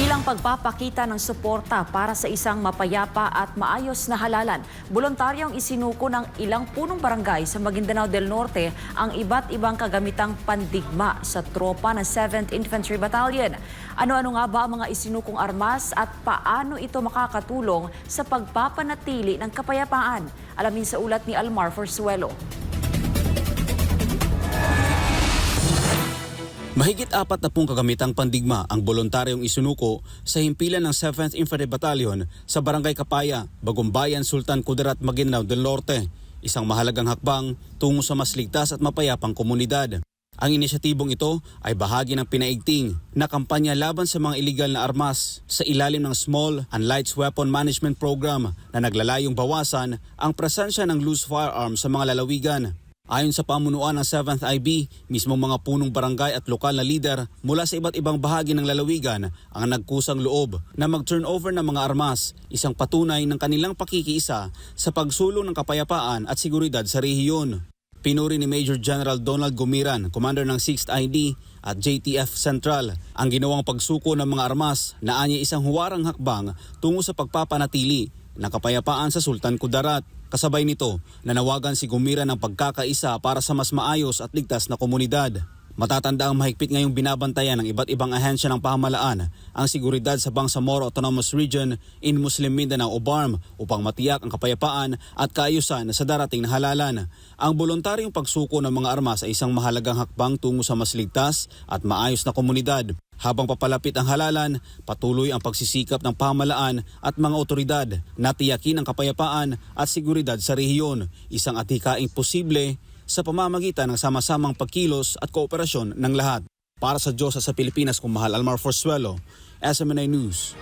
Bilang pagpapakita ng suporta para sa isang mapayapa at maayos na halalan, voluntaryong isinuko ng ilang punong barangay sa Maguindanao del Norte ang iba't ibang kagamitang pandigma sa tropa ng 7th Infantry Battalion. Ano-ano nga ba ang mga isinukong armas at paano ito makakatulong sa pagpapanatili ng kapayapaan? Alamin sa ulat ni Almar Forzuelo. Mahigit 40 kagamitang pandigma ang voluntaryong isunuko sa himpilan ng 7th Infantry Battalion sa Barangay Kapaya, Bagumbayan, Sultan Kudarat, Maguindanao del Norte. Isang mahalagang hakbang tungo sa mas ligtas at mapayapang komunidad. Ang inisyatibong ito ay bahagi ng pinaigting na kampanya laban sa mga iligal na armas sa ilalim ng Small and Light Weapon Management Program na naglalayong bawasan ang presensya ng loose firearms sa mga lalawigan. Ayon sa pamunuan ng 7th IB, mismong mga punong barangay at lokal na lider mula sa iba't ibang bahagi ng lalawigan ang nagkusang loob na mag-turnover ng mga armas, isang patunay ng kanilang pakikiisa sa pagsulong ng kapayapaan at seguridad sa rehiyon. Pinuri ni Major General Donald Gumiran, Commander ng 6th ID at JTF Central, ang ginawang pagsuko ng mga armas na anya isang huwarang hakbang tungo sa pagpapanatili ng kapayapaan sa Sultan Kudarat. Kasabay nito, nanawagan si Gumiran ng pagkakaisa para sa mas maayos at ligtas na komunidad. Matatanda ang mahigpit ngayong binabantayan ng iba't ibang ahensya ng pamahalaan ang seguridad sa Bangsamoro Autonomous Region in Muslim Mindanao o BARM upang matiyak ang kapayapaan at kaayusan sa darating na halalan. Ang voluntaryong pagsuko ng mga armas ay isang mahalagang hakbang tungo sa mas ligtas at maayos na komunidad. Habang papalapit ang halalan, patuloy ang pagsisikap ng pamahalaan at mga otoridad na tiyakin ang kapayapaan at seguridad sa rehiyon, isang adhikaing posible sa pamamagitan ng sama-samang pagkilos at kooperasyon ng lahat. Para sa Diyos sa Pilipinas, kung mahal, Almar Forzuelo, SMNI News.